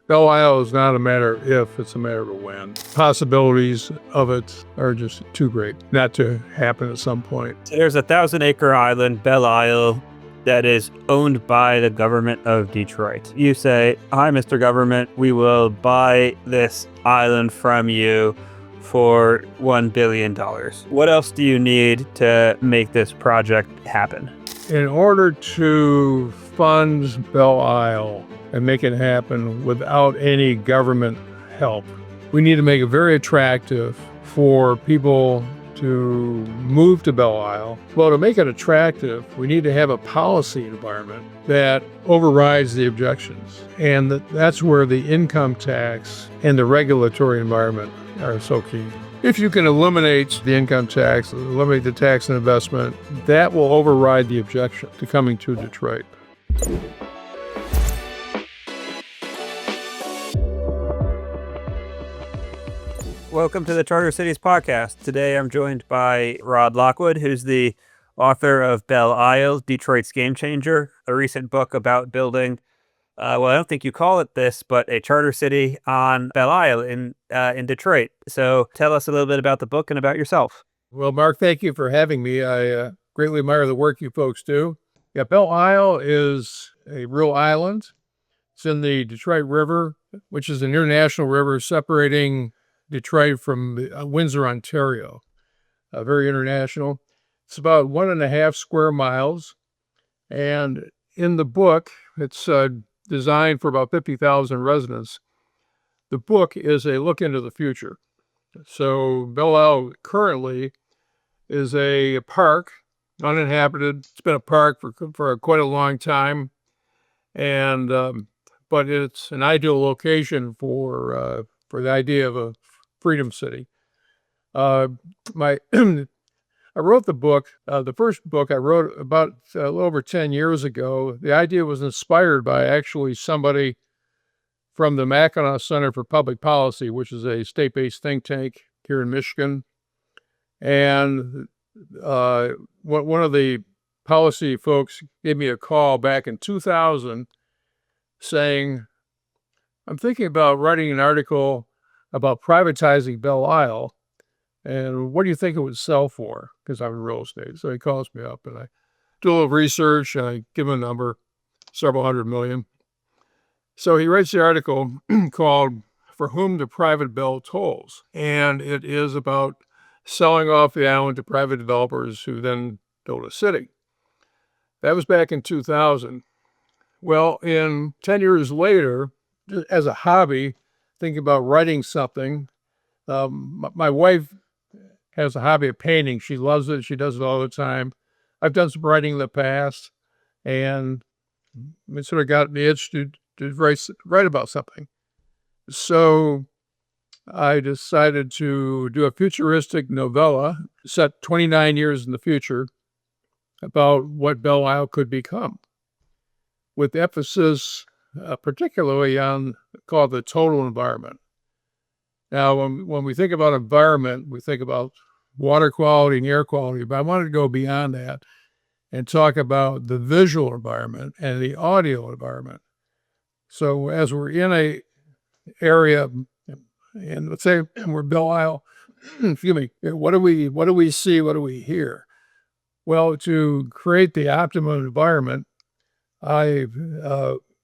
Belle Isle is not a matter of if, it's a matter of when. Possibilities of it are just too great not to happen at some point. There's a 1,000-acre island, Belle Isle, that is owned by the government of Detroit. You say, "Hi, Mr. Government, we will buy this island from you for $1 billion. What else do you need to make this project happen?" In order to fund Belle Isle and make it happen without any government help, we need to make it very attractive for people to move to Belle Isle. Well, to make it attractive, we need to have a policy environment that overrides the objections. And that's where the income tax and the regulatory environment are so key. If you can eliminate the income tax, eliminate the tax and investment, that will override the objection to coming to Detroit. Welcome to the Charter Cities podcast. Today I'm joined by Rod Lockwood, who's the author of Belle Isle, Detroit's Game Changer, a recent book about building, I don't think you call it this, but a charter city on Belle Isle in Detroit. So tell us a little bit about the book and about yourself. Well, Mark, thank you for having me. I greatly admire the work you folks do. Yeah, Belle Isle is a real island. It's in the Detroit River, which is an international river separating Detroit from Windsor, Ontario. Very international. It's about 1.5 square miles. And in the book, it's designed for about 50,000 residents. The book is a look into the future. So Belle Isle currently is a park, uninhabited. It's been a park for quite a long time. And but it's an ideal location for the idea of a Freedom City. I wrote the book, the first book I wrote about a little over 10 years ago. The idea was inspired by actually somebody from the Mackinac Center for Public Policy, which is a state-based think tank here in Michigan. And one of the policy folks gave me a call back in 2000 saying, "I'm thinking about writing an article about privatizing Belle Isle, and what do you think it would sell for?" Because I'm in real estate. So he calls me up, and I do a little research, and I give him a number, several hundred million. So he writes the article called "For Whom the Private Bell Tolls," and it is about selling off the island to private developers who then build a city. That was back in 2000. Well, 10 years later, as a hobby, thinking about writing something, my wife has a hobby of painting. She loves it. She does it all the time. I've done some writing in the past, and it sort of got me itch to write about something. So I decided to do a futuristic novella set 29 years in the future about what Belle Isle could become, with emphasis particularly on called the total environment. Now, when we think about environment, we think about water quality and air quality, but I wanted to go beyond that and talk about the visual environment and the audio environment. So as we're in a area, and let's say we're Belle Isle, excuse me, what do we see? What do we hear? Well, to create the optimum environment, I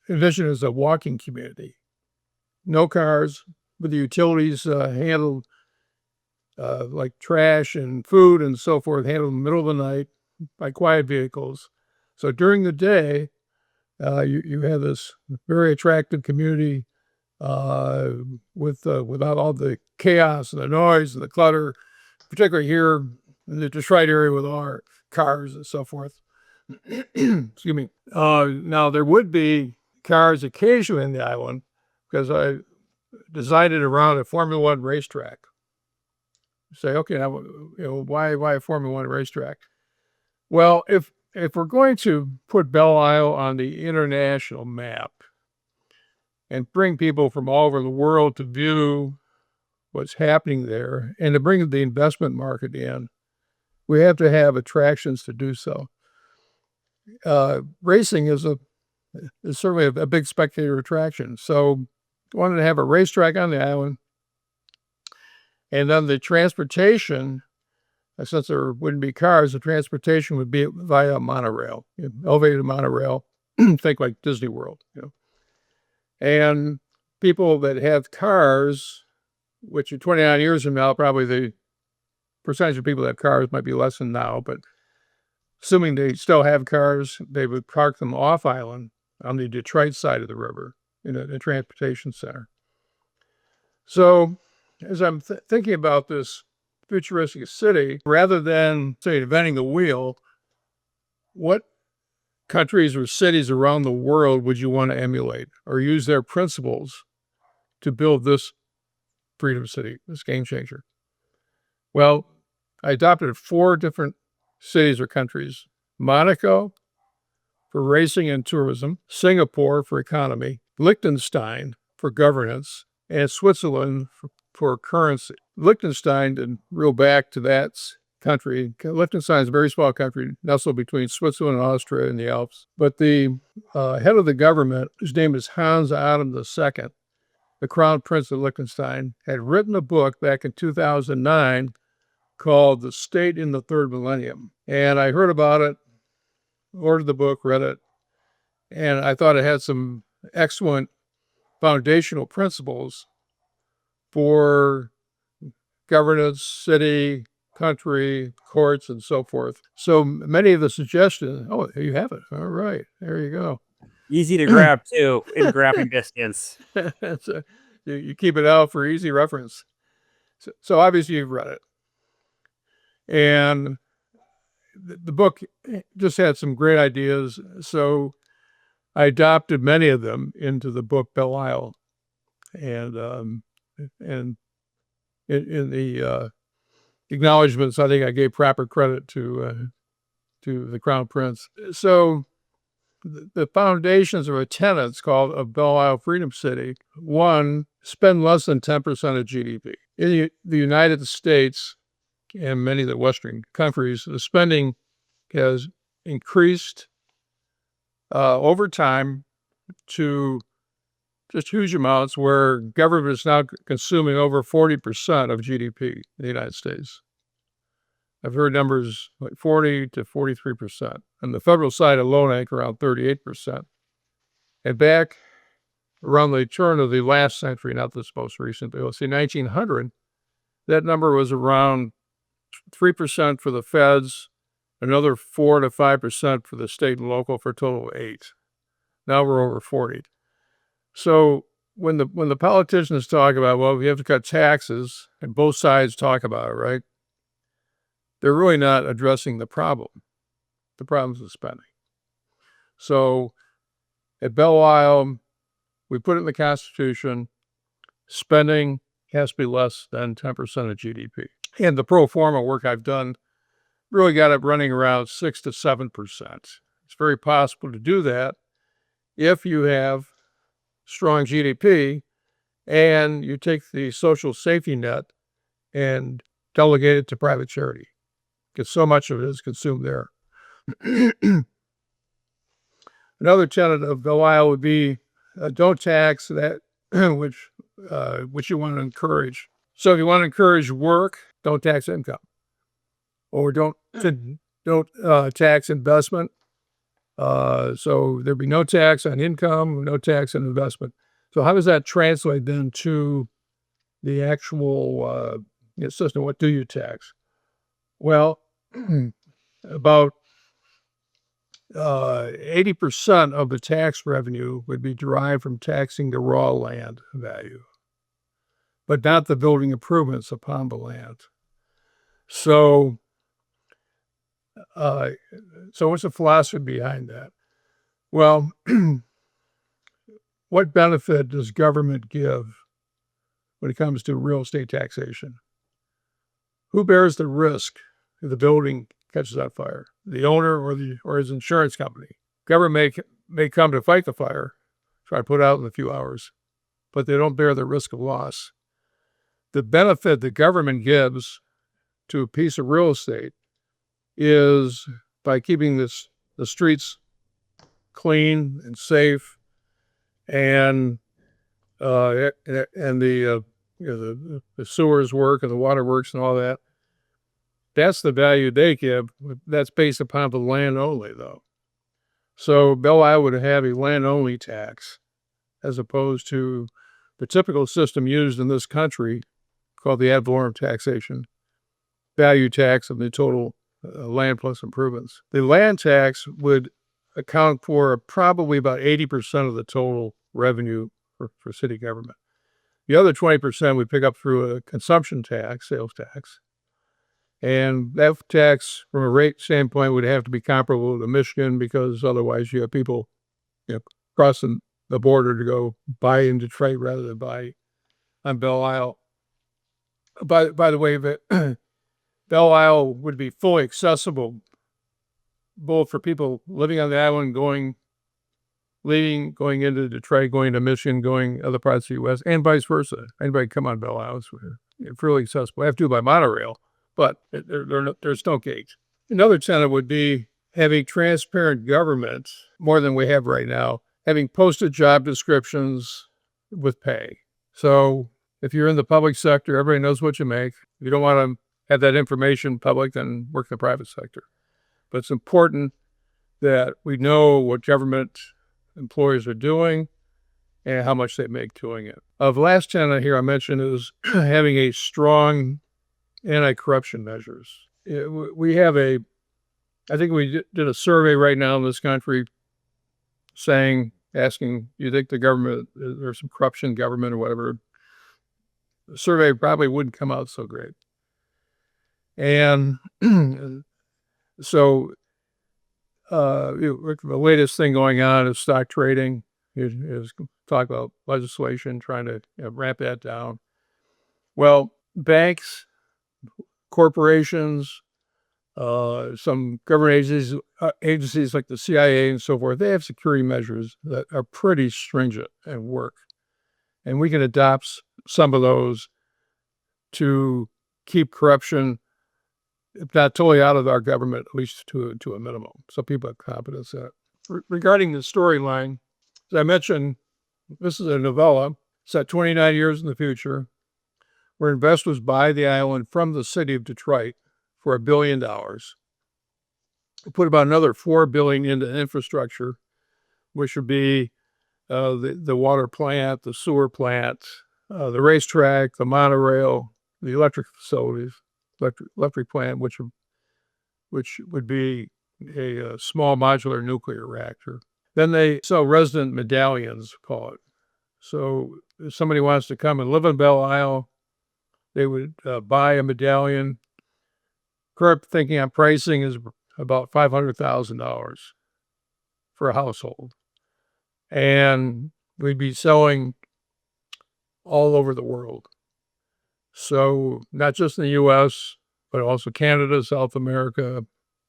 envision it as a walking community. No cars, with the utilities handled like trash and food and so forth, handled in the middle of the night by quiet vehicles. So during the day, you have this very attractive community without all the chaos and the noise and the clutter, particularly here in the Detroit area with all our cars and so forth. Excuse me. Now, there would be cars occasionally in the island because I designed it around a Formula One racetrack. You say, okay, now, why a Formula One racetrack? Well, if we're going to put Belle Isle on the international map and bring people from all over the world to view what's happening there and to bring the investment market in, we have to have attractions to do so. Racing is certainly a big spectator attraction. So wanted to have a racetrack on the island. And then the transportation, since there wouldn't be cars, the transportation would be via monorail, elevated monorail, think like Disney World, And people that have cars, which in 29 years from now, probably the percentage of people that have cars might be less than now, but assuming they still have cars, they would park them off island on the Detroit side of the river in a transportation center. So as I'm thinking about this futuristic city, rather than, say, inventing the wheel, what countries or cities around the world would you want to emulate or use their principles to build this freedom city, this game changer? Well, I adopted 4 different cities or countries: Monaco for racing and tourism, Singapore for economy, Liechtenstein for governance, and Switzerland for currency. Liechtenstein, and reel back to that country. Liechtenstein is a very small country, nestled between Switzerland and Austria in the Alps. But the head of the government, whose name is Hans Adam II, the Crown Prince of Liechtenstein, had written a book back in 2009 called The State in the Third Millennium. And I heard about it, ordered the book, read it, and I thought it had some excellent foundational principles for governance, city, country, courts, and so forth. So many of the suggestions, oh, there you have it. All right, there you go. Easy to grab, too, in grabbing distance. So you keep it out for easy reference. So obviously you've read it. And the book just had some great ideas. So I adopted many of them into the book Belle Isle. And in the acknowledgments, I think I gave proper credit to the Crown Prince. So the foundations or tenets called a Belle Isle Freedom City: 1, spend less than 10% of GDP. In the United States and many of the Western countries, the spending has increased over time to just huge amounts, where government is now consuming over 40% of GDP in the United States. I've heard numbers like 40 to 43%. On the federal side alone, I think around 38%. And back around the turn of the last century, not this most recent, but let's say 1900, that number was around 3% for the feds, another 4 to 5% for the state and local, for a total of 8. Now we're over 40. So when the politicians talk about, well, we have to cut taxes, and both sides talk about it, right? They're really not addressing the problem. The problem is the spending. So at Belle Isle, we put it in the Constitution, spending has to be less than 10% of GDP. And the pro forma work I've done really got it running around 6 to 7%. It's very possible to do that if you have strong GDP and you take the social safety net and delegate it to private charity, because so much of it is consumed there. Another tenet of Belle Isle would be don't tax that which you want to encourage. So if you want to encourage work, don't tax income, or don't tax investment. So there'd be no tax on income, no tax on investment. So how does that translate then to the actual system? What do you tax? Well, about 80% of the tax revenue would be derived from taxing the raw land value, but not the building improvements upon the land. So what's the philosophy behind that? Well, what benefit does government give when it comes to real estate taxation? Who bears the risk if the building catches on fire? The owner or his insurance company? Government may come to fight the fire, try to put out in a few hours, but they don't bear the risk of loss. The benefit the government gives to a piece of real estate is by keeping the streets clean and safe, and and the sewers work and the water works and all that. That's the value they give. That's based upon the land only, though. So Belle Isle would have a land only tax, as opposed to the typical system used in this country called the ad valorem taxation, value tax of the total land plus improvements. The land tax would account for probably about 80% of the total revenue for city government. The other 20% we pick up through a consumption tax, sales tax. And that tax, from a rate standpoint, would have to be comparable to Michigan, because otherwise you have people, crossing the border to go buy in Detroit rather than buy on Belle Isle. By the way, Belle Isle would be fully accessible both for people living on the island, going into Detroit, going to Michigan, going other parts of the U.S., and vice versa. Anybody come on Belle Isle, it's really accessible. I have to do by monorail, but there's no gate. Another tenet would be having transparent government, more than we have right now, having posted job descriptions with pay. So if you're in the public sector, everybody knows what you make. If you don't want to have that information public, then work in the private sector. But it's important that we know what government employees are doing and how much they make doing it. The last tenet here I mentioned is having a strong anti-corruption measures. We have I think we did a survey right now in this country asking, you think the government, there's some corruption in government or whatever? The survey probably wouldn't come out so great. And so the latest thing going on is stock trading, is talk about legislation, trying to ramp that down. Well, banks, corporations, some government agencies like the CIA and so forth, they have security measures that are pretty stringent and work. And we can adopt some of those to keep corruption, if not totally out of our government, at least to a minimum. So people have confidence in it. Regarding the storyline, as I mentioned, this is a novella set 29 years in the future, where investors buy the island from the city of Detroit for $1 billion. We put about another $4 billion into infrastructure, which would be the water plant, the sewer plant, the racetrack, the monorail, the electric facilities, electric plant, which would be a small modular nuclear reactor. Then they sell resident medallions, call it. So if somebody wants to come and live in Belle Isle, they would buy a medallion. Current thinking on pricing is about $500,000 for a household. And we'd be selling all over the world. So not just in the U.S., but also Canada, South America,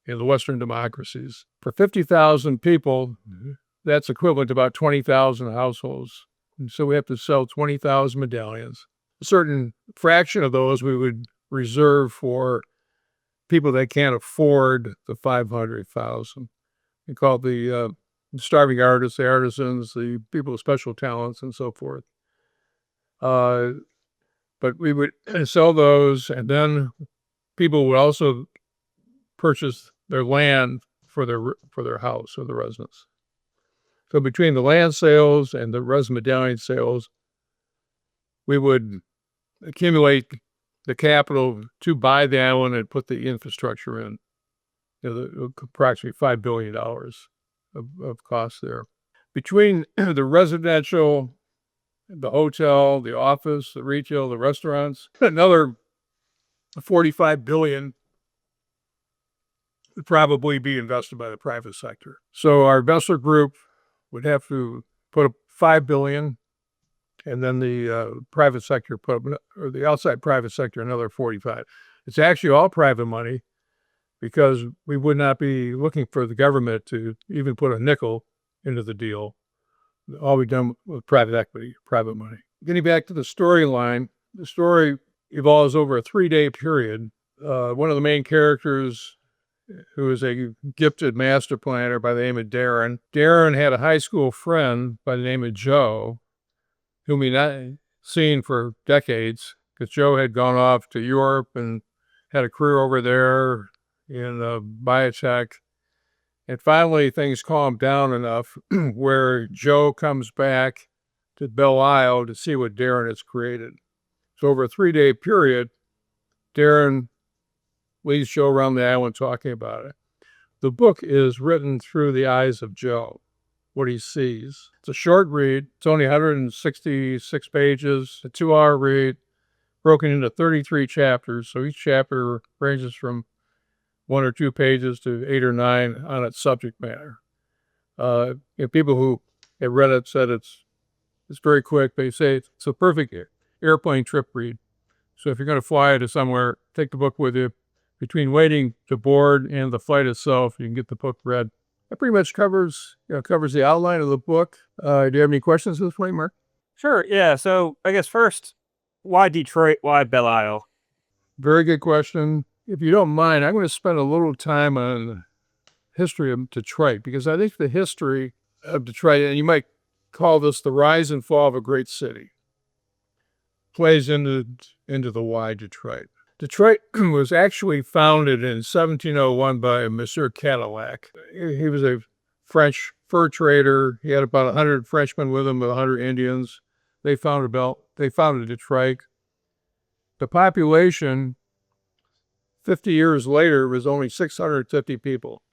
and the Western democracies. For 50,000 people, that's equivalent to about 20,000 households. And so we have to sell 20,000 medallions. A certain fraction of those we would reserve for people that can't afford the 500,000. We call it the starving artists, the artisans, the people with special talents, and so forth. But we would sell those, and then people would also purchase their land for their house or the residence. So between the land sales and the resident medallion sales, we would accumulate the capital to buy the island and put the infrastructure in. Approximately $5 billion of costs there. Between the residential, the hotel, the office, the retail, the restaurants, another $45 billion would probably be invested by the private sector. So our investor group would have to put up $5 billion, and then the private sector or the outside private sector, another 45. It's actually all private money, because we would not be looking for the government to even put a nickel into the deal. All we've done with private equity, private money. Getting back to the storyline, the story evolves over a 3-day period. One of the main characters, who is a gifted master planner by the name of Darren. Darren had a high school friend by the name of Joe, whom he'd not seen for decades, because Joe had gone off to Europe and had a career over there in biotech. And finally, things calmed down enough where Joe comes back to Belle Isle to see what Darren has created. So over a 3-day period, Darren leads Joe around the island talking about it. The book is written through the eyes of Joe, what he sees. It's a short read. It's only 166 pages, a 2-hour read, broken into 33 chapters. So each chapter ranges from 1 or 2 pages to 8 or 9 on its subject matter. People who have read it said it's very quick. They say it's a perfect airplane trip read. So if you're going to fly to somewhere, take the book with you. Between waiting to board and the flight itself, you can get the book read. That pretty much covers the outline of the book. Do you have any questions at this point, Mark? Sure. Yeah. So I guess first, why Detroit? Why Belle Isle? Very good question. If you don't mind, I'm going to spend a little time on the history of Detroit, because I think the history of Detroit, and you might call this the rise and fall of a great city, plays into the why Detroit. Detroit was actually founded in 1701 by Monsieur Cadillac. He was a French fur trader. He had about 100 Frenchmen with him, 100 Indians. They founded Detroit. The population 50 years later was only 650 people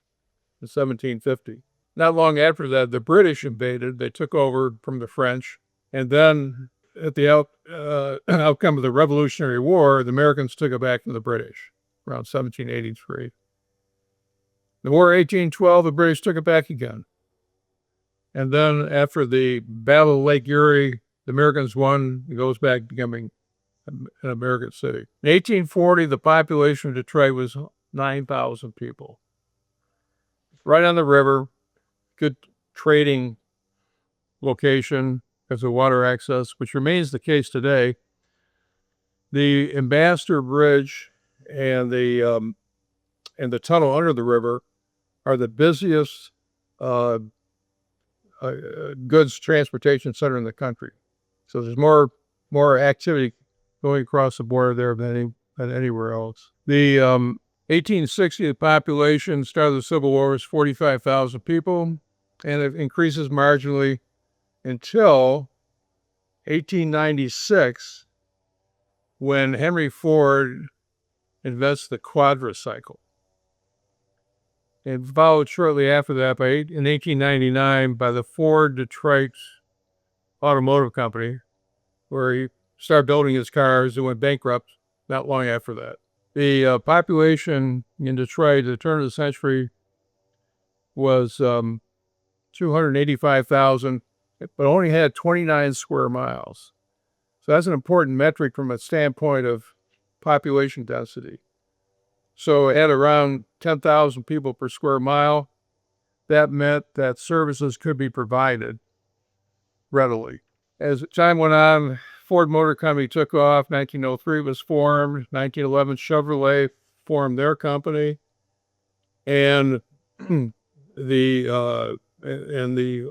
in 1750. Not long after that, the British invaded. They took over from the French. And then at the outcome of the Revolutionary War, the Americans took it back from the British around 1783. The War of 1812, the British took it back again. And then after the Battle of Lake Erie, the Americans won. It goes back to becoming an American city. In 1840, the population of Detroit was 9,000 people. Right on the river, good trading location because of water access, which remains the case today. The Ambassador Bridge and the tunnel under the river are the busiest goods transportation center in the country. So there's more activity going across the border there than anywhere else. The 1860, the population, start of the Civil War, was 45,000 people, and it increases marginally until 1896, when Henry Ford invents the quadricycle. And followed shortly after that in 1899 by the Ford Detroit Automotive Company, where he started building his cars and went bankrupt not long after that. The population in Detroit at the turn of the century was 285,000, but only had 29 square miles. So that's an important metric from a standpoint of population density. So at around 10,000 people per square mile, that meant that services could be provided readily. As time went on, Ford Motor Company took off. 1903 was formed. 1911, Chevrolet formed their company, and the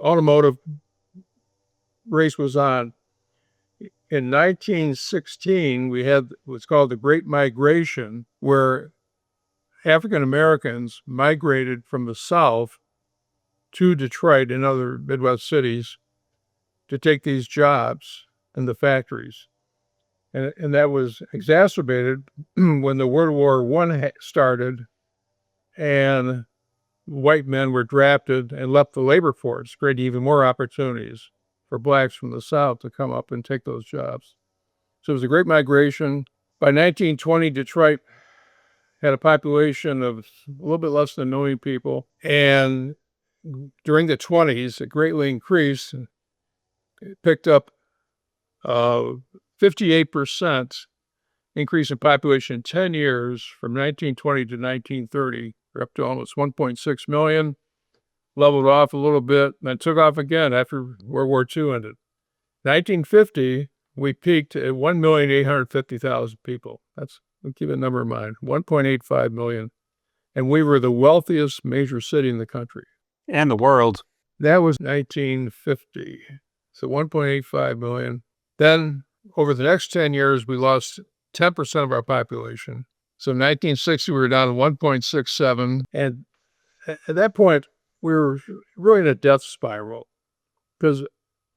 automotive race was on. In 1916, we had what's called the Great Migration, where African Americans migrated from the South to Detroit and other Midwest cities to take these jobs in the factories. And that was exacerbated when the World War I started and white men were drafted and left the labor force, creating even more opportunities for blacks from the South to come up and take those jobs. So it was a great migration. By 1920, Detroit had a population of a little bit less than 1 million people. And during the 20s, it greatly increased. It picked up 58% increase in population in 10 years from 1920 to 1930. We're up to almost 1.6 million. Leveled off a little bit, then took off again after World War II ended. 1950, we peaked at 1,850,000 people. Keep a number in mind, 1.85 million. And we were the wealthiest major city in the country. And the world. That was 1950. So 1.85 million. Then over the next 10 years, we lost 10% of our population. So in 1960, we were down to 1.67. And at that point, we were really in a death spiral because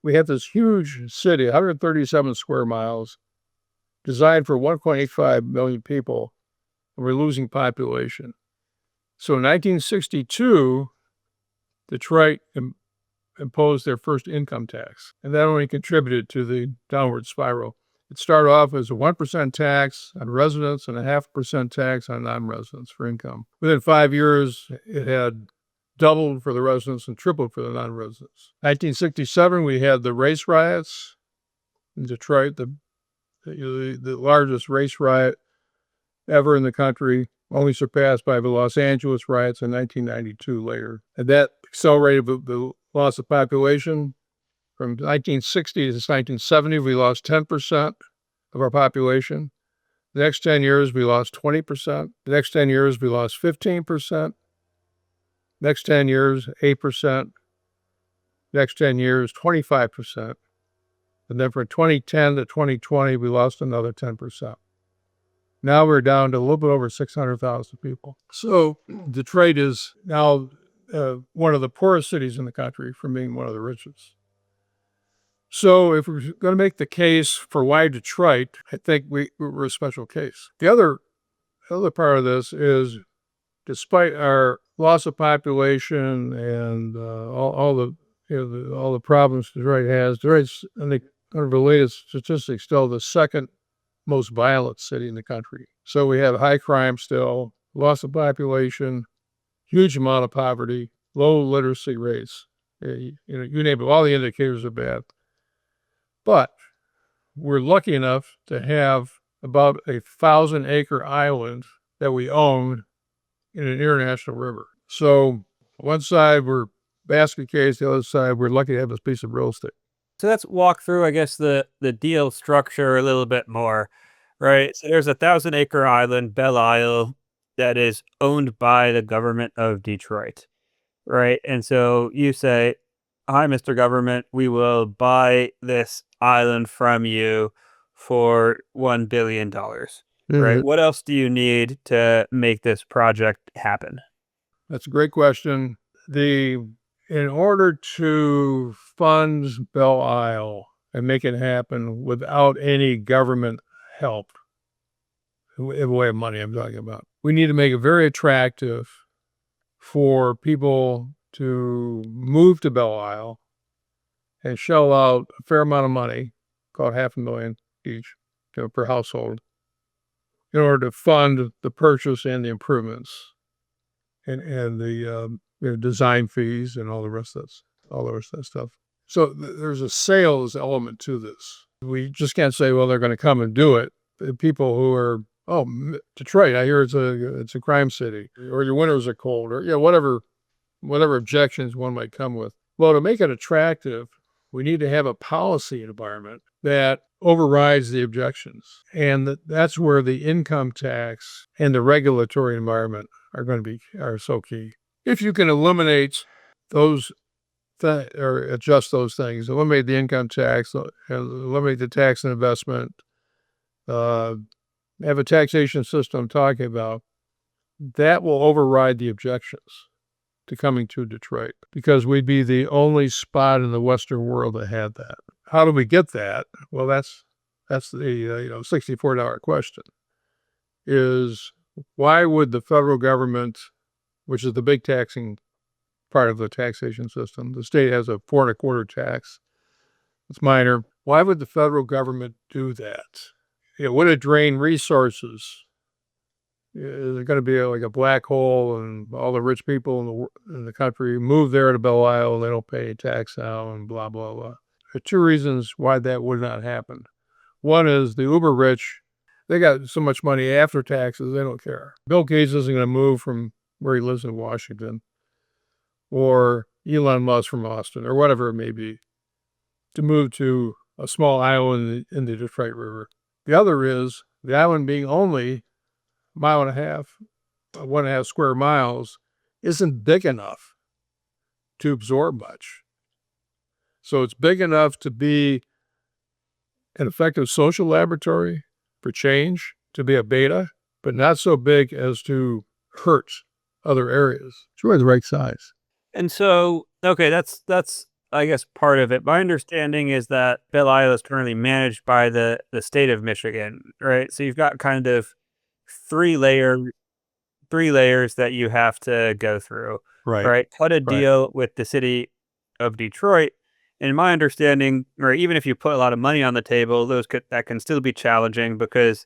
we had this huge city, 137 square miles, designed for 1.85 million people, and we're losing population. So in 1962, Detroit imposed their first income tax, and that only contributed to the downward spiral. It started off as a 1% tax on residents and a 0.5% tax on non-residents for income. Within 5 years, it had doubled for the residents and tripled for the non-residents. 1967, we had the race riots in Detroit, the largest race riot ever in the country, only surpassed by the Los Angeles riots in 1992 later. And that accelerated the loss of population. From 1960 to 1970, we lost 10% of our population. The next 10 years, we lost 20%. The next 10 years, we lost 15%. Next 10 years, 8%. Next 10 years, 25%. And then from 2010 to 2020, we lost another 10%. Now we're down to a little bit over 600,000 people. So Detroit is now one of the poorest cities in the country from being one of the richest. So if we're going to make the case for why Detroit, I think we're a special case. The other part of this is, despite our loss of population and all the problems Detroit has, Detroit's, I think, under the latest statistics, still the second most violent city in the country. So we have high crime still, loss of population, huge amount of poverty, low literacy rates. You name it, all the indicators are bad. But we're lucky enough to have about 1,000-acre island that we own in an international river. So one side we're basket case, the other side we're lucky to have this piece of real estate. So let's walk through, I guess, the deal structure a little bit more, right? So there's a 1,000-acre island, Belle Isle, that is owned by the government of Detroit, right? And so you say, hi, Mr. Government, we will buy this island from you for $1 billion, right? What else do you need to make this project happen? That's a great question. In order to fund Belle Isle and make it happen without any government help, in the way of money I'm talking about, we need to make it very attractive for people to move to Belle Isle and shell out a fair amount of money, called $500,000 each, per household, in order to fund the purchase and the improvements and the design fees and all the rest of that stuff. So there's a sales element to this. We just can't say, well, they're going to come and do it. The people who are, Detroit, I hear it's a crime city, or your winters are cold, or whatever objections one might come with. Well, to make it attractive, we need to have a policy environment that overrides the objections. And that's where the income tax and the regulatory environment are so key. If you can eliminate those or adjust those things, eliminate the income tax, eliminate the tax and investment, have a taxation system I'm talking about, that will override the objections to coming to Detroit, because we'd be the only spot in the Western world that had that. How do we get that? Well, that's the $64 question. Is why would the federal government, which is the big taxing part of the taxation system, the state has a 4.25% tax. It's minor. Why would the federal government do that? Would it drain resources? Is it going to be like a black hole, and all the rich people in the country move there to Belle Isle and they don't pay tax now and blah, blah, blah? There are two reasons why that would not happen. One is the uber rich, they got so much money after taxes, they don't care. Bill Gates isn't going to move from where he lives in Washington, or Elon Musk from Austin, or whatever it may be, to move to a small island in the Detroit River. The other is the island being only 1.5 square miles isn't big enough to absorb much. So it's big enough to be an effective social laboratory for change, to be a beta, but not so big as to hurt other areas. It's really the right size. And so, okay, that's I guess part of it. My understanding is that Belle Isle is currently managed by the state of Michigan, right? So you've got kind of three layer three layers that you have to go through, Right. right? How to Right. deal with the city of Detroit. In my understanding, or even if you put a lot of money on the table, that can still be challenging because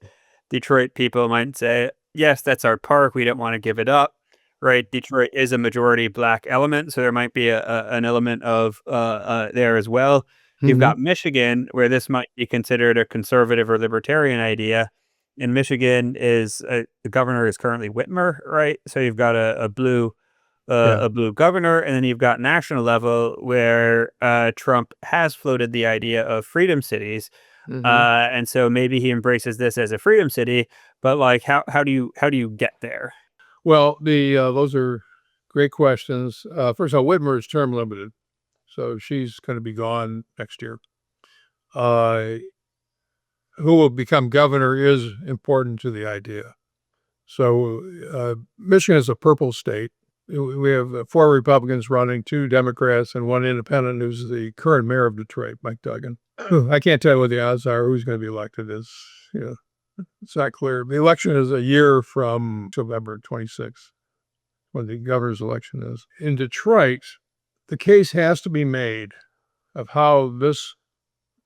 Detroit people might say, "Yes, that's our park. We don't want to give it up." Right? Detroit is a majority black element, so there might be an element of there as well. You've Mm-hmm. got Michigan, where this might be considered a conservative or libertarian idea. In Michigan, the governor is currently Whitmer, right? So you've got Yeah. a blue governor, and then you've got national level where Trump has floated the idea of freedom cities, Mm-hmm. and so maybe he embraces this as a freedom city. But like, how do you get there? Well, those are great questions. First of all, Whitmer is term limited, so she's going to be gone next year. Uh, who will become governor is important to the idea. So Michigan is a purple state. We have 4 Republicans running, 2 Democrats, and 1 independent who's the current mayor of Detroit, Mike Duggan. I can't tell you what the odds are. Who's going to be elected is, it's not clear. The election is a year from November 26th, when the governor's election is. In Detroit, the case has to be made of how this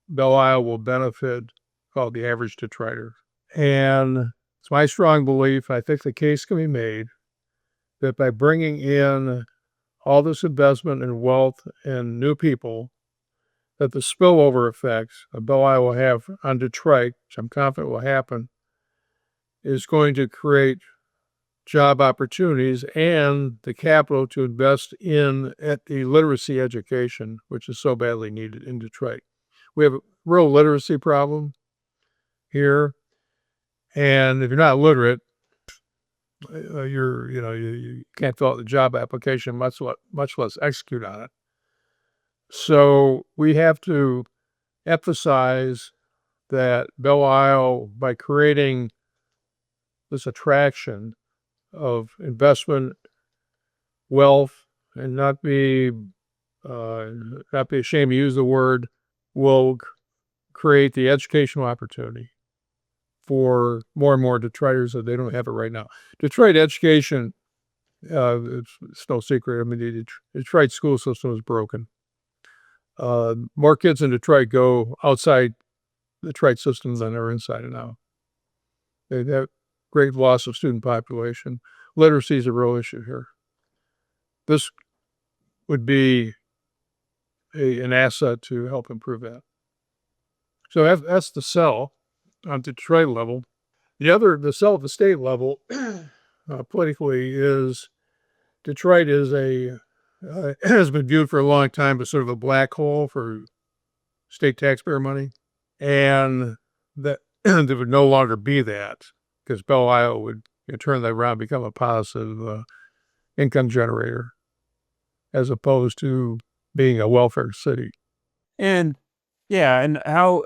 Belle Isle will benefit, called the average Detroiter. And it's my strong belief, I think the case can be made, that by bringing in all this investment and wealth and new people, that the spillover effects that Belle Isle will have on Detroit, which I'm confident will happen, is going to create job opportunities and the capital to invest in at the literacy education, which is so badly needed in Detroit. We have a real literacy problem here, and if you're not literate, you can't fill out the job application, much less execute on it. So we have to emphasize that Belle Isle, by creating this attraction of investment, wealth, and not be ashamed to use the word, will create the educational opportunity for more and more Detroiters that they don't have it right now. Detroit education, it's no secret. I mean, the Detroit school system is broken. More kids in Detroit go outside the Detroit system than are inside it now. They have great loss of student population. Literacy is a real issue here. This would be an asset to help improve that. So that's the sell on the Detroit level. The sell at the state level, politically, is Detroit has been viewed for a long time as sort of a black hole for state taxpayer money, and that there would no longer be that, because Belle Isle would turn that around, become a positive income generator, as opposed to being a welfare city. And yeah, and how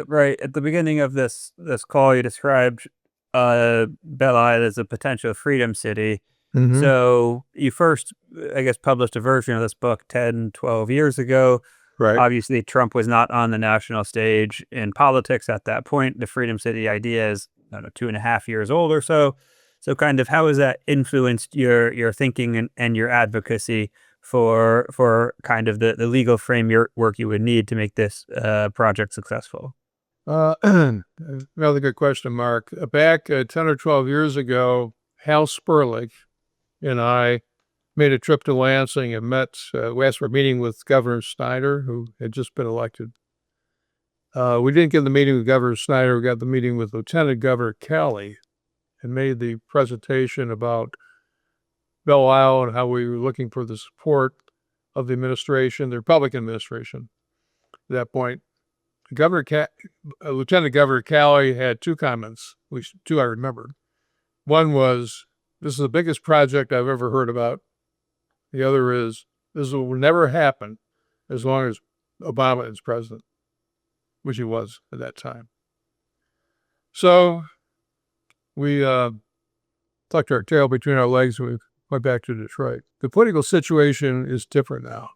right at the beginning of this call, you described Belle Isle as a potential freedom city. Mm-hmm. So you first, I guess, published a version of this book 10, 12 years ago. Right. Obviously, Trump was not on the national stage in politics at that point. The freedom city idea is, I don't know, 2.5 years old or so. So kind of how has that influenced your thinking and your advocacy for kind of the legal framework you would need to make this project successful? Another good question, Mark. Back 10 or 12 years ago, Hal Sperlich and I made a trip to Lansing and we asked for a meeting with Governor Snyder, who had just been elected. We didn't get the meeting with Governor Snyder. We got the meeting with Lieutenant Governor Kelly and made the presentation about Belle Isle and how we were looking for the support of the administration, the Republican administration at that point. Lieutenant Governor Kelly had 2 comments, at least 2 I remember. One was, "This is the biggest project I've ever heard about." The other is, "This will never happen as long as Obama is president," which he was at that time. So we tucked our tail between our legs and we went back to Detroit. The political situation is different now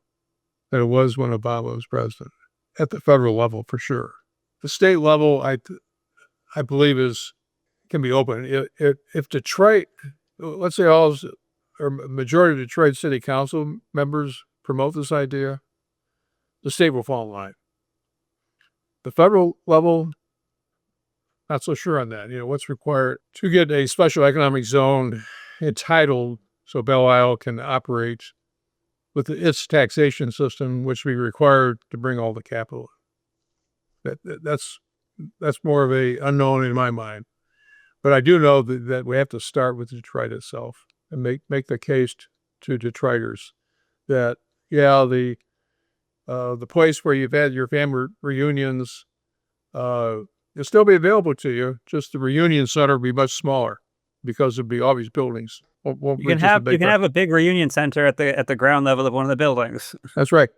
than it was when Obama was president, at the federal level for sure. The state level, I believe, can be open. If Detroit, let's say or majority of Detroit City Council members promote this idea, the state will fall in line. The federal level, not so sure on that. What's required to get a special economic zone entitled so Belle Isle can operate with its taxation system, which we require to bring all the capital. That's more of a unknown in my mind. But I do know that we have to start with Detroit itself and make the case to Detroiters that, the place where you've had your family reunions, it'll still be available to you. Just the reunion center will be much smaller because there'll be all these buildings. You can have a big reunion center at the ground level of one of the buildings. That's right.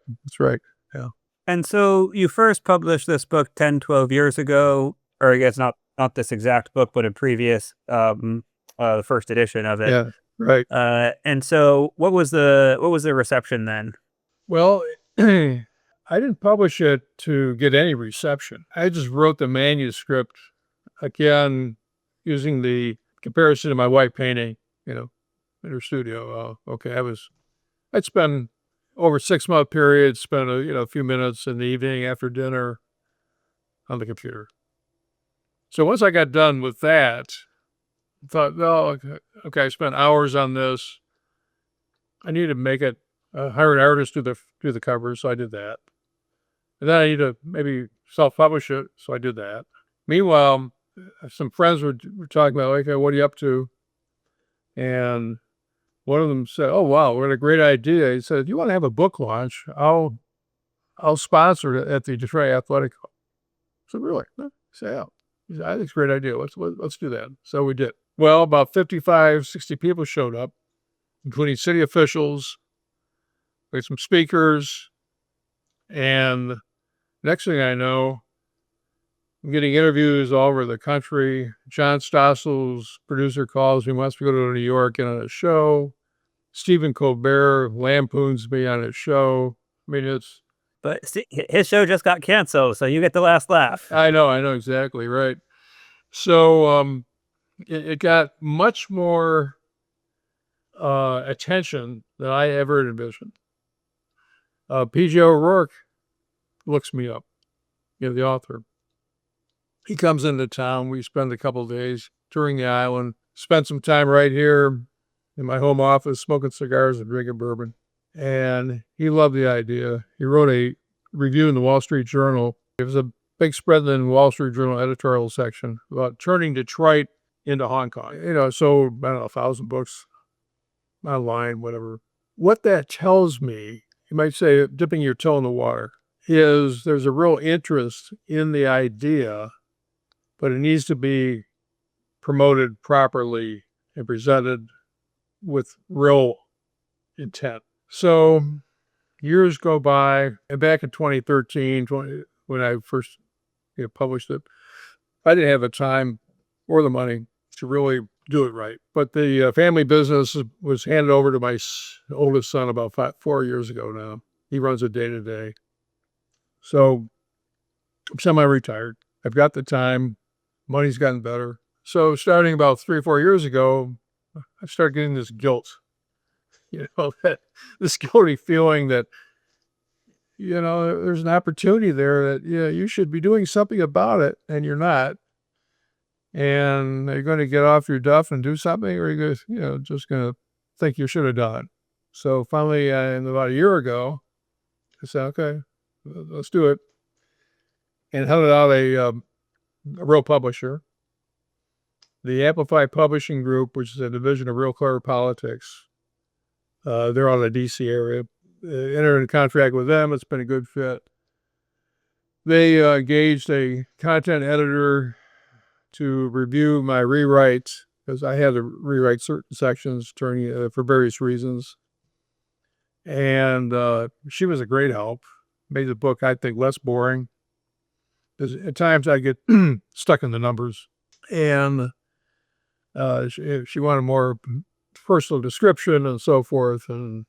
Yeah. And so you first published this book 10, 12 years ago, or I guess not this exact book, but a previous, the first edition of it. Yeah. Right. And so what was the reception then? Well, I didn't publish it to get any reception. I just wrote the manuscript, again, using the comparison to my wife painting, in her studio. I'd spend over a 6-month period, spend a few minutes in the evening after dinner on the computer. So once I got done with that, I thought, okay, I spent hours on this. I need to make it, hire an artist to do the covers, so I did that. And then I need to maybe self-publish it, so I did that. Meanwhile, some friends were talking about, okay, what are you up to? And one of them said, "Oh, wow, what a great idea." He said, "If you want to have a book launch, I'll sponsor it at the Detroit Athletic Club." I said, "Really?" I said, "Yeah." He said, "I think it's a great idea. Let's do that." So we did. Well, about 55, 60 people showed up, including city officials, we had some speakers, and next thing I know, I'm getting interviews all over the country. John Stossel's producer calls me, wants to go to New York and on a show. Stephen Colbert lampoons me on his show. I mean, But see, his show just got canceled, so you get the last laugh. I know exactly, right. So it got much more attention than I ever envisioned. P.J. O'Rourke looks me up, the author. He comes into town. We spend a couple of days touring the island, spent some time right here in my home office, smoking cigars and drinking bourbon. And he loved the idea. He wrote a review in the Wall Street Journal. It was a big spread in the Wall Street Journal editorial section about turning Detroit into Hong Kong. So, I don't know, 1,000 books online, whatever. What that tells me, you might say dipping your toe in the water, is there's a real interest in the idea, but it needs to be promoted properly and presented with real intent. So years go by, and back in 2013, when I first published it, I didn't have the time or the money to really do it right. But the family business was handed over to my oldest son about 4 years ago now. He runs it day to day. So I'm semi-retired. I've got the time. Money's gotten better. So starting about 3 or 4 years ago, I started getting this guilt. This guilty feeling that, there's an opportunity there that, you should be doing something about it, and you're not. And are you going to get off your duff and do something, or are you just going to think you should have done? So finally, about a year ago, I said, okay, let's do it. And hunted out a real publisher. The Amplify Publishing Group, which is a division of Real Clever Politics, they're out of the D.C. area. Entered in contract with them. It's been a good fit. They engaged a content editor to review my rewrites, because I had to rewrite certain sections for various reasons. And she was a great help. Made the book, I think, less boring. 'Cause at times I get stuck in the numbers, and she wanted more personal description and so forth, and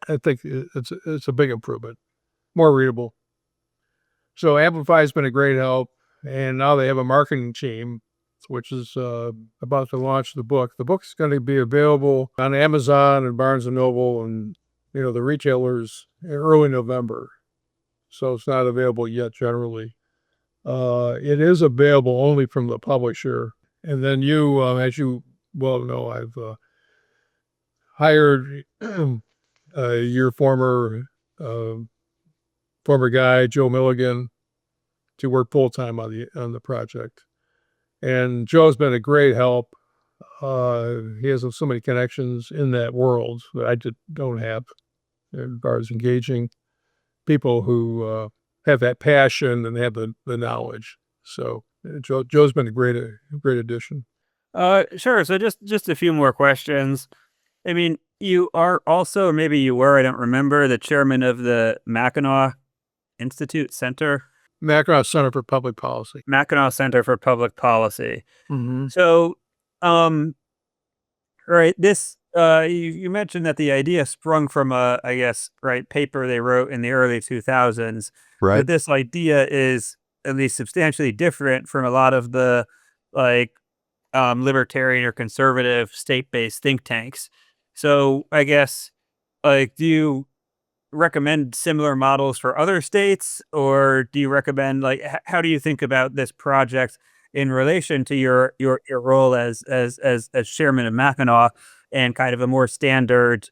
I think it's a big improvement, more readable. So Amplify's been a great help, and now they have a marketing team, which is about to launch the book. The book's going to be available on Amazon and Barnes and Noble and the retailers early November. So it's not available yet generally. It is available only from the publisher. And then you, as you well know, I've hired your uh, former guy, Joe Milligan, to work full time on the project. And Joe's been a great help. He has so many connections in that world that I don't have, as far as engaging people who have that passion and have the knowledge. So Joe's been a great addition. Sure. So just a few more questions. I mean, you are also, or maybe you were, I don't remember, the chairman of the Mackinac Institute Center. Mackinac Center for Public Policy. Mackinac Center for Public Policy. Mm-hmm. So, right, this, you mentioned that the idea sprung from a, I guess, right, paper they wrote in the early 2000s. Right. But this idea is at least substantially different from a lot of the, like, libertarian or conservative state-based think tanks. So I guess, like, do you recommend similar models for other states, or do you recommend, like, how do you think about this project in relation to your role as chairman of Mackinac and kind of a more standard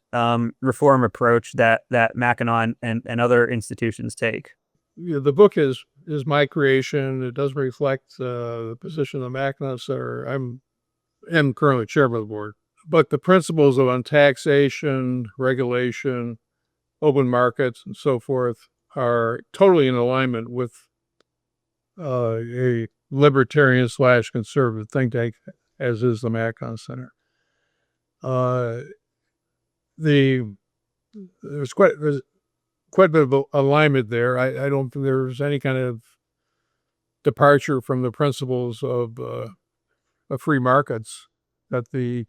reform approach that Mackinac and other institutions take? Yeah, the book is my creation. It doesn't reflect the position of the Mackinac Center. am currently chairman of the board, but the principles of taxation, regulation, open markets, and so forth are totally in alignment with a libertarian / conservative think tank, as is the Mackinac Center. There's quite a bit of alignment there. I don't think there's any kind of departure from the principles of free markets that the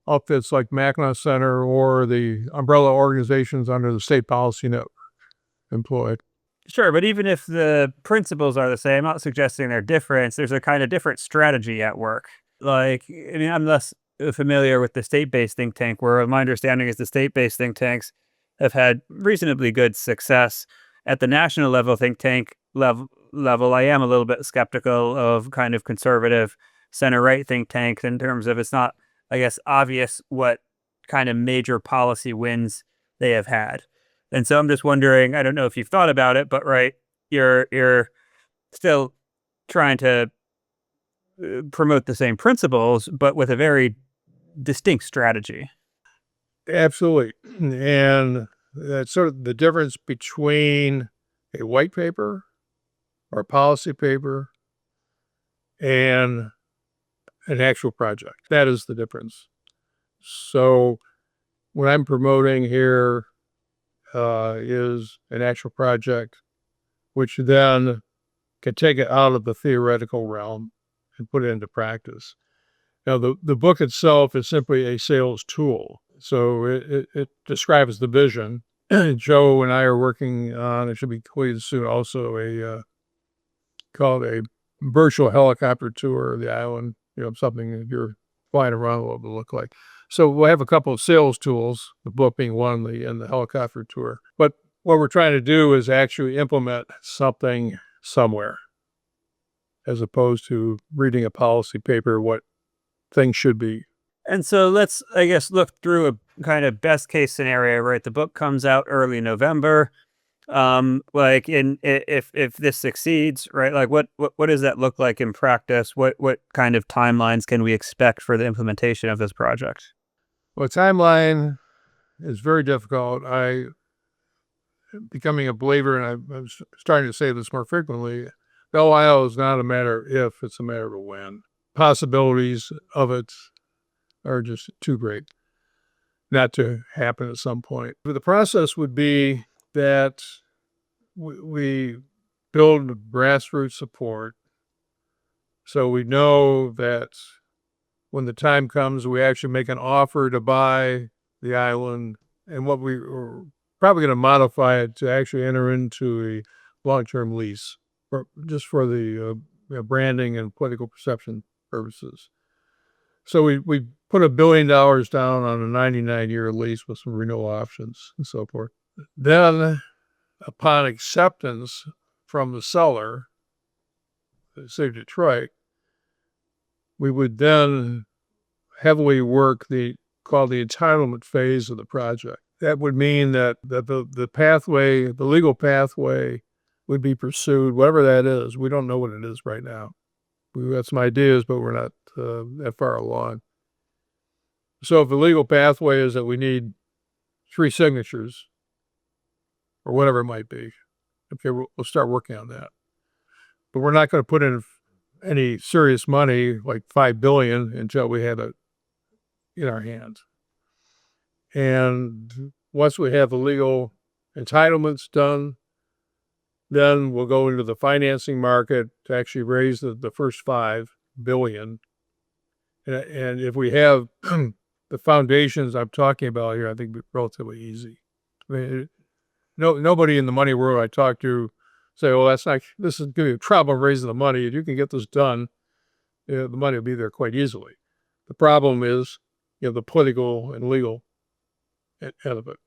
outfits like Mackinac Center or the umbrella organizations under the state policy network employ. Sure, but even if the principles are the same, I'm not suggesting they're different. There's a kind of different strategy at work. Like, I mean, I'm less familiar with the state-based think tank, where my understanding is the state-based think tanks have had reasonably good success. At the national level think tank level, I am a little bit skeptical of kind of conservative center-right think tanks in terms of it's not, I guess, obvious what kind of major policy wins they have had. And so I'm just wondering, I don't know if you've thought about it, but right, you're still trying to promote the same principles, but with a very distinct strategy. Absolutely. And that's sort of the difference between a white paper or policy paper and an actual project. That is the difference. So what I'm promoting here is an actual project, which then can take it out of the theoretical realm and put it into practice. Now, the book itself is simply a sales tool. So it describes the vision. Joe and I are working on, it should be completed soon, also called a virtual helicopter tour of the island, something that you're flying around what it will look like. So we'll have a couple of sales tools, the book being one, and the helicopter tour. But what we're trying to do is actually implement something somewhere, as opposed to reading a policy paper, what things should be. And so let's, I guess, look through a kind of best case scenario, right? The book comes out early November. Like if this succeeds, right? Like what does that look like in practice? What kind of timelines can we expect for the implementation of this project? Well, timeline is very difficult. Becoming a believer, and I'm starting to say this more frequently, Belle Isle is not a matter of if, it's a matter of when. Possibilities of it are just too great not to happen at some point. But the process would be that we build grassroots support so we know that when the time comes, we actually make an offer to buy the island, and what we're probably going to modify it to actually enter into a long-term lease, just for the branding and political perception purposes. So we put $1 billion down on a 99-year lease with some renewal options and so forth. Then, upon acceptance from the seller, the city of Detroit, we would then heavily work called the entitlement phase of the project. That would mean that the pathway, the legal pathway, would be pursued, whatever that is. We don't know what it is right now. We've got some ideas, but we're not that far along. So if the legal pathway is that we need 3 signatures, or whatever it might be, okay, we'll start working on that. But we're not going to put in any serious money, like $5 billion, until we have it in our hands. And once we have the legal entitlements done, then we'll go into the financing market to actually raise the first $5 billion. And if we have the foundations I'm talking about here, I think it'll be relatively easy. I mean, nobody in the money world I talk to say, "Oh, this is going to be a trouble raising the money. If you can get this done, the money will be there quite easily." The problem is, the political and legal end of it.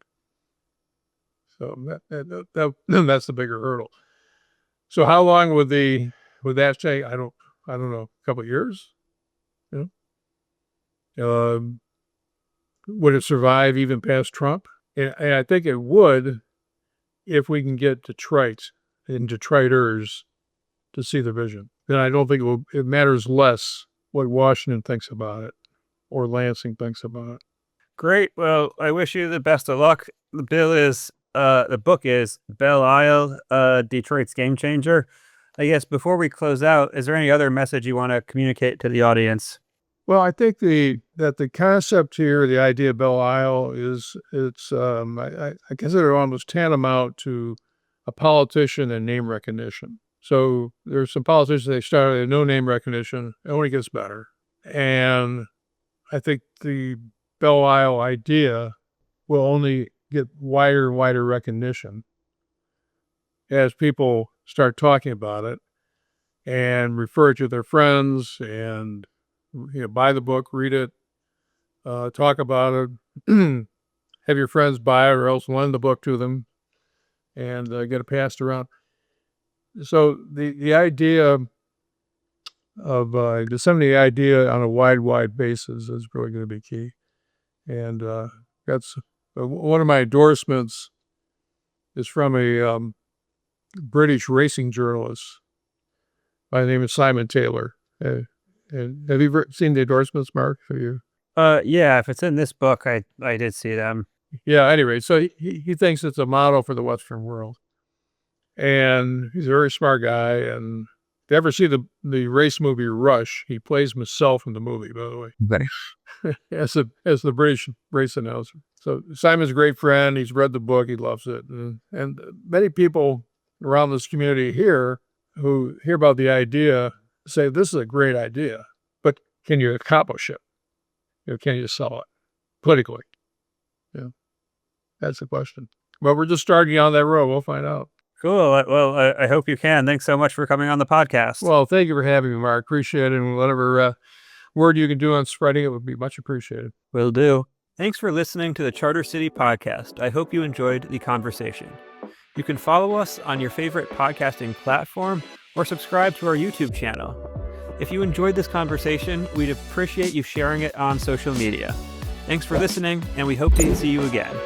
So that's the bigger hurdle. So how long would that take? I don't know. A couple of years? Would it survive even past Trump? And I think it would, if we can get Detroit and Detroiters to see the vision. Then I don't think it matters less what Washington thinks about it or Lansing thinks about it. Great. Well, I wish you the best of luck. The book is Belle Isle, Detroit's Game Changer. I guess before we close out, is there any other message you want to communicate to the audience? Well, I think that the concept here, the idea of Belle Isle I consider it almost tantamount to a politician and name recognition. So there's some politicians, they started with no name recognition. It only gets better. And I think the Belle Isle idea will only get wider and wider recognition as people start talking about it and refer it to their friends and buy the book, read it, talk about it, have your friends buy it or else lend the book to them and get it passed around. So the idea of disseminating the idea on a wide basis is really going to be key. And that's one of my endorsements is from a British racing journalist by the name of Simon Taylor. And have you ever seen the endorsements, Mark? Have you? Yeah, if it's in this book, I did see them. Yeah, anyway, so he thinks it's a model for the Western world. And he's a very smart guy. And if you ever see the race movie Rush, he plays himself in the movie, by the way. Okay. as the British race announcer. So Simon's a great friend. He's read the book. He loves it. And many people around this community here who hear about the idea say, this is a great idea, but can you accomplish it? Can you sell it politically? That's the question. Well, we're just starting on that road. We'll find out. Cool. Well, I hope you can. Thanks so much for coming on the podcast. Well, thank you for having me, Mark. Appreciate it. And whatever word you can do on spreading it would be much appreciated. Will do. Thanks for listening to the Charter City podcast. I hope you enjoyed the conversation. You can follow us on your favorite podcasting platform or subscribe to our YouTube channel. If you enjoyed this conversation, we'd appreciate you sharing it on social media. Thanks for listening, and we hope to see you again.